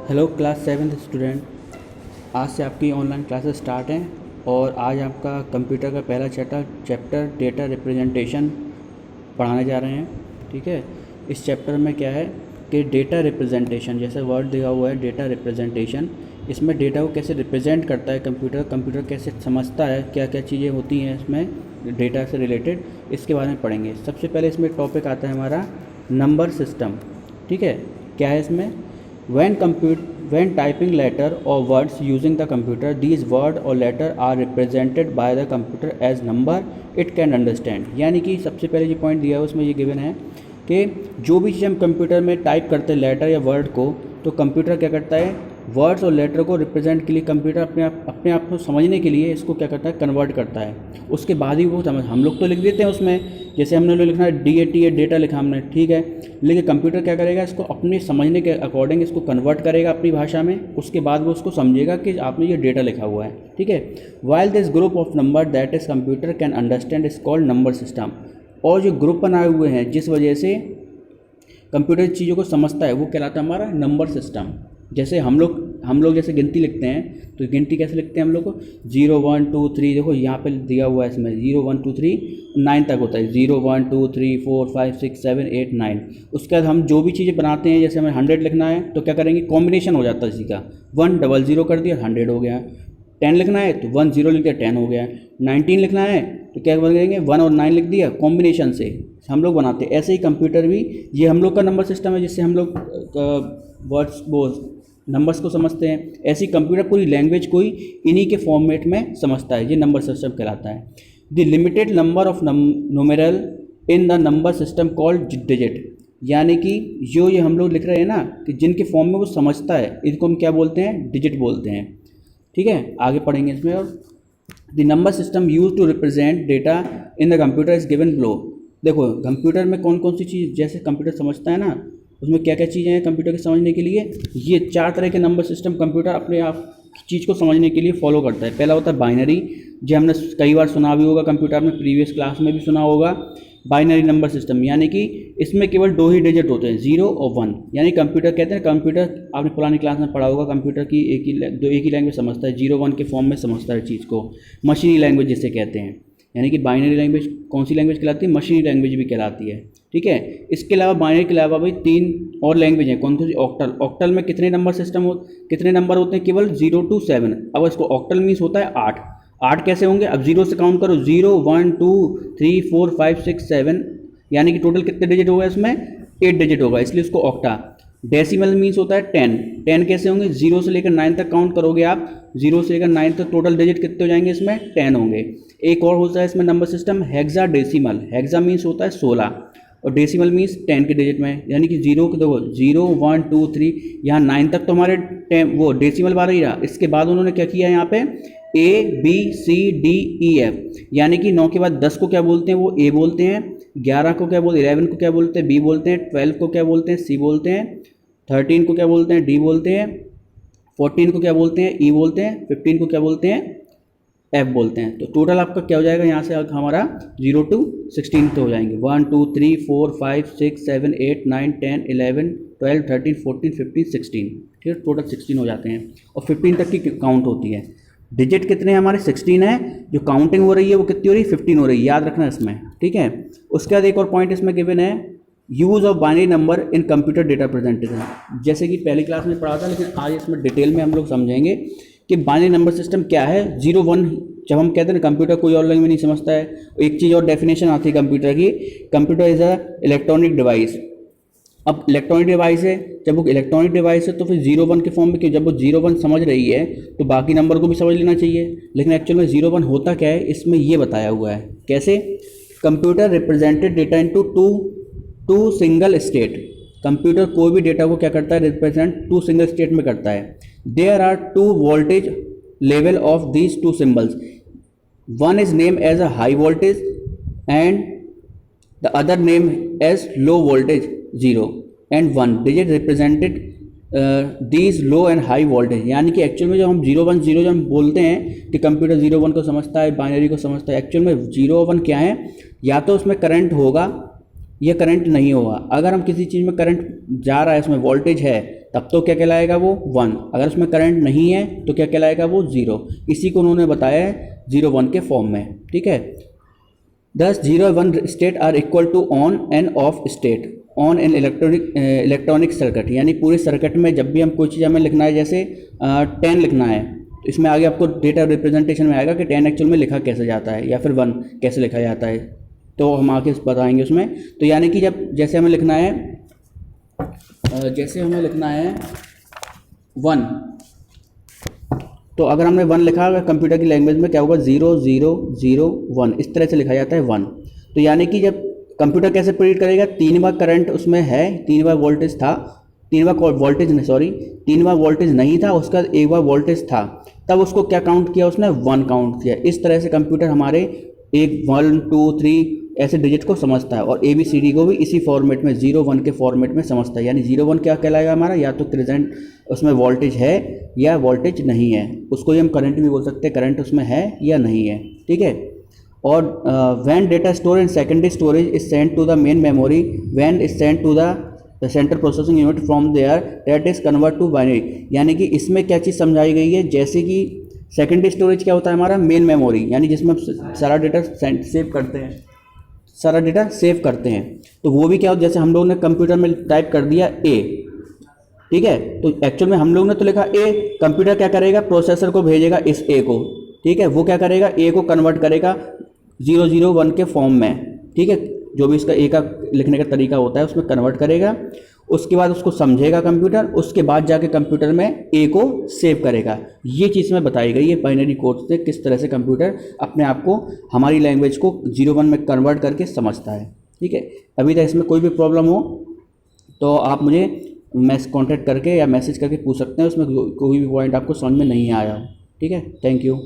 Hello class 7th student. आज से आपकी ऑनलाइन क्लासेस स्टार्ट हैं और आज आपका कंप्यूटर का पहला चैप्टर डेटा रिप्रेजेंटेशन पढ़ाने जा रहे हैं। ठीक है, इस चैप्टर में क्या है कि डेटा रिप्रेजेंटेशन, जैसे वर्ड दिया हुआ है डेटा रिप्रेजेंटेशन, इसमें डेटा को कैसे रिप्रेजेंट करता है कंप्यूटर कैसे समझता है, क्या क्या चीज़ें होती हैं इसमें डेटा से रिलेटेड, इसके बारे में पढ़ेंगे। सबसे पहले इसमें टॉपिक आता है हमारा नंबर सिस्टम। ठीक है, क्या है इसमें, when typing letter or words using the computer, these word or letter are represented by the computer as number it can understand। यानी कि सबसे पहले जो पॉइंट दिया है उसमें ये गिवन है कि जो भी चीज़ हम कंप्यूटर में टाइप करते हैं लेटर या वर्ड को, तो कंप्यूटर क्या करता है, वर्ड्स और लेटर को रिप्रेजेंट के लिए कंप्यूटर अपने आप को समझने के लिए इसको क्या करता है, कन्वर्ट करता है। उसके बाद ही वो समझ, हम लोग तो लिख देते हैं उसमें, जैसे हमने लिखना है DATA डेटा लिखा हमने, ठीक है, लेकिन कंप्यूटर क्या करेगा, इसको अपने समझने के अकॉर्डिंग इसको कन्वर्ट करेगा अपनी भाषा में, उसके बाद वो उसको समझेगा कि आपने ये डेटा लिखा हुआ है। ठीक है, while this group of number that is computer can understand is called number system. और जो ग्रुप बनाए हुए हैं जिस वजह से कंप्यूटर चीज़ों को समझता है वो कहलाता है हमारा नंबर सिस्टम। जैसे हम लोग जैसे गिनती लिखते हैं, तो गिनती कैसे लिखते हैं हम लोग को, 0 1 2 3, देखो यहाँ पे दिया हुआ है इसमें 0 1 2 3 9 तक होता है, 0 1 2 3 4 5 6 7 8 9। उसके बाद हम जो भी चीज़ें बनाते हैं, जैसे हमें 100 लिखना है तो क्या करेंगे, कॉम्बिनेशन हो जाता है इसी का, 1 0 कर दिया 100 हो गया। 10 लिखना है तो 1 0 लिख दिया 10 हो गया। 19 लिखना है तो क्या करेंगे, 1 और 9 लिख दिया, कॉम्बिनेशन से हम लोग बनाते हैं। ऐसे ही कंप्यूटर भी, ये हम लोग का नंबर सिस्टम है जिससे हम लोग वर्ड्स वो नंबर्स को समझते हैं। ऐसे ही कंप्यूटर पूरी लैंग्वेज कोई इन्हीं के फॉर्मेट में समझता है, ये नंबर सिस्टम कहलाता है। The limited number of numeral in the number system called digit. यानी कि जो ये हम लोग लिख रहे हैं ना, कि जिनके फॉर्म में वो समझता है, इनको हम क्या बोलते हैं, डिजिट बोलते हैं। ठीक है, आगे पढ़ेंगे इसमें। और the number system use to represent data in the computer is given below. देखो कंप्यूटर में कौन कौन सी चीज़, जैसे कंप्यूटर समझता है ना, उसमें क्या क्या चीज़ें हैं कंप्यूटर के समझने के लिए, ये 4 तरह के नंबर सिस्टम कंप्यूटर अपने आप चीज़ को समझने के लिए फॉलो करता है। पहला होता है बाइनरी, जो हमने कई बार सुना भी होगा, कंप्यूटर में प्रीवियस क्लास में भी सुना होगा। बाइनरी नंबर सिस्टम यानी कि इसमें केवल 2 ही डिजिट होते हैं, 0 और 1। यानी कंप्यूटर कहते हैं, कंप्यूटर आपने पुरानी क्लास में पढ़ा होगा, कंप्यूटर की एक ही लैंग्वेज समझता है, 0 1 के फॉर्म में समझता है चीज़ को, मशीनी लैंग्वेज जिसे कहते हैं। यानी कि बाइनरी लैंग्वेज कौन सी लैंग्वेज कहलाती है, मशीनी लैंग्वेज भी कहलाती है। ठीक है, इसके अलावा बाइनरी के अलावा भी 3 और लैंग्वेज हैं। कौन सी, ऑक्टल। ऑक्टल में कितने नंबर होते हैं, केवल 0 to 7। अब इसको ऑक्टल मीन्स होता है 8 कैसे होंगे, अब 0 से काउंट करो, 0 1 2 3 4 5 6 7, यानी कि टोटल कितने डिजिट होगा इसमें, 8 डिजिट होगा, इसलिए उसको ऑक्टा। डेसिमल मीन्स होता है 10 कैसे होंगे, 0 से लेकर 9 तक काउंट करोगे आप, 0 से लेकर 9 तक टोटल डिजिट कितने हो जाएंगे इसमें, 10 होंगे। एक और होता है इसमें number system hexadecimal. Hexa means होता है 16 और डेसिमल मीन्स 10 के डिजिट में, यानी कि 0 के देखो 0 1 2 3, यहाँ 9 तक तो हमारे वो डेसिमल बार ही रहा। इसके बाद उन्होंने क्या किया यहाँ पे, ABCDEF, यानी कि 9 के बाद 10 को क्या बोलते हैं, वो A बोलते हैं, 11 को क्या बोलते हैं, 11 को क्या बोलते हैं, B बोलते हैं, 12 को क्या बोलते हैं, C बोलते हैं, 13 को क्या बोलते हैं, D बोलते हैं, 14 को क्या बोलते हैं, E बोलते हैं, 15 को क्या बोलते हैं, F बोलते हैं। तो टोटल आपका क्या हो जाएगा, यहाँ से हमारा 0 to 16 तो हो जाएंगे, 1 2 3 4 5 6 7 8 9 10 11 12 13 14 15 16। ठीक है, टोटल 16 हो जाते हैं और 15 तक की काउंट होती है। डिजिट कितने हैं हमारे, 16 है, जो काउंटिंग हो रही है वो कितनी हो रही है, 15 हो रही है, याद रखना इसमें। ठीक है, उसके बाद एक और पॉइंट इसमें गिवन है, use of binary number in computer data presentation. जैसे कि पहली क्लास में पढ़ा था, लेकिन आज इसमें डिटेल में हम लोग समझेंगे कि बाइनरी नंबर सिस्टम क्या है। 0 1 जब हम कहते हैं ना, कंप्यूटर कोई और लैंग्वेज नहीं समझता है। एक चीज़ और डेफिनेशन आती है कंप्यूटर की, computer is a electronic device. अब इलेक्ट्रॉनिक डिवाइस है, जब वो इलेक्ट्रॉनिक डिवाइस है तो फिर 0 1 के फॉर्म में क्यों, जब वो 0 1 समझ रही है तो बाकी नंबर को भी समझ लेना चाहिए। लेकिन एक्चुअल में 0 1 होता क्या है, इसमें ये बताया हुआ है कैसे, computer represented data into two single state. Computer कोई भी डेटा को क्या करता है, रिप्रेजेंट 2 सिंगल स्टेट में करता है। There are 2 voltage level of these 2 symbols, one is name as a high voltage and the other name as low voltage 0 and 1 digit represented these low and high voltage। यानी कि actual में जब हम 0 1 0 जब हम बोलते हैं कि कंप्यूटर 0 1 को समझता है, बाइनरी को समझता है, एक्चुअल में 0 1 क्या है, या तो उसमें करंट होगा ये करंट नहीं होगा। अगर हम किसी चीज़ में करंट जा रहा है, उसमें वोल्टेज है, तब तो क्या कहलाएगा वो 1। अगर उसमें करंट नहीं है तो क्या कहलाएगा वो 0। इसी को उन्होंने बताया है 0 1 के फॉर्म में, ठीक है। दस 0 1 state are equal to on and off state on an electronic circuit, यानी पूरे सर्किट में जब भी हम कोई चीज़ हमें लिखना है, जैसे 10 लिखना है, तो इसमें आगे आपको डेटा रिप्रेजेंटेशन में आएगा कि 10 एक्चुअल में लिखा कैसे जाता है या फिर 1 कैसे लिखा जाता है, तो हम आगे बताएंगे उसमें। तो यानी कि जब जैसे हमें लिखना है 1, तो अगर हमने 1 लिखा होगा कंप्यूटर की लैंग्वेज में क्या होगा 0 0 0 1, इस तरह से लिखा जाता है 1। तो यानी कि जब कंप्यूटर कैसे प्रेडिक्ट करेगा, 3 बार करंट उसमें है, 3 बार वोल्टेज था, 3 बार वोल्टेज नहीं था, उसका 1 बार वोल्टेज था, तब उसको क्या काउंट किया उसने 1 काउंट किया। इस तरह से कंप्यूटर हमारे 1 1 2 3 ऐसे डिजिट को समझता है, और ABCD को भी इसी फॉर्मेट में 0 1 के फॉर्मेट में समझता है। यानी 0 1 क्या कहलाएगा हमारा, या तो प्रेजेंट उसमें वोल्टेज है या वोल्टेज नहीं है, उसको ही हम करंट भी बोल सकते हैं, करंट उसमें है या नहीं है, ठीक है। और when data store in secondary storage is send to the main memory, when is send to the central processing unit from there that is convert to binary. यानी कि इसमें क्या चीज़ समझाई गई है, जैसे कि सेकेंडरी स्टोरेज क्या होता है हमारा मेन मेमोरी, यानी जिसमें हम सारा डेटा सेव करते हैं, तो वो भी क्या हो, जैसे हम लोगों ने कंप्यूटर में टाइप कर दिया A, ठीक है, तो एक्चुअल में हम लोग ने तो लिखा A, कंप्यूटर क्या करेगा, प्रोसेसर को भेजेगा इस A को, ठीक है, वो क्या करेगा A को कन्वर्ट करेगा 0 0 1 के फॉर्म में, ठीक है, जो भी इसका A का लिखने का तरीका होता है उसमें कन्वर्ट करेगा, उसके बाद उसको समझेगा कंप्यूटर, उसके बाद जाके कंप्यूटर में A को सेव करेगा। ये चीज़ में बताई गई है बाइनरी कोड से किस तरह से कंप्यूटर अपने आप को हमारी लैंग्वेज को 0 1 में कन्वर्ट करके समझता है, ठीक है। अभी तक इसमें कोई भी प्रॉब्लम हो तो आप मुझे कॉन्टैक्ट करके या मैसेज करके पूछ सकते हैं, उसमें कोई भी पॉइंट आपको समझ में नहीं आया, ठीक है। Thank you.